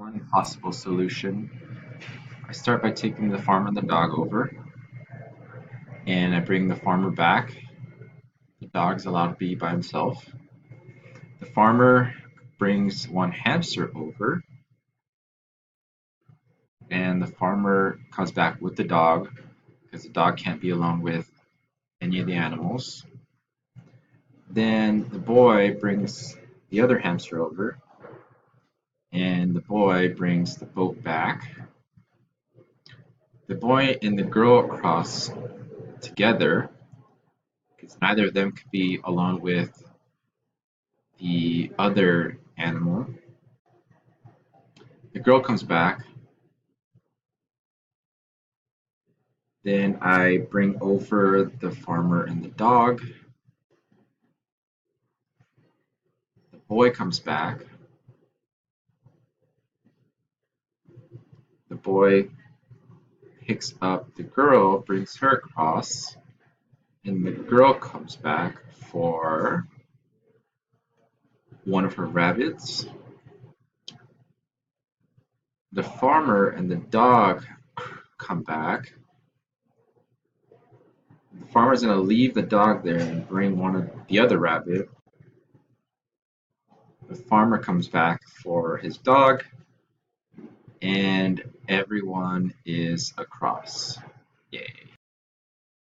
one possible solution. I start by taking the farmer and the dog over, and I bring the farmer back. The dog's allowed to be by himself. The farmer brings one hamster over, and the farmer comes back with the dog because the dog can't be alone with any of the animals. Then the boy brings the other hamster over, and the boy brings the boat back. The boy and the girl cross together because neither of them could be alone with the other animal. The girl comes back. Then I bring over the farmer and the dog. The boy comes back. The boy picks up the girl, brings her across, and the girl comes back for one of her rabbits. The farmer and the dog come back. The farmer's gonna leave the dog there and bring one of the other rabbit. The farmer comes back for his dog, and everyone is across.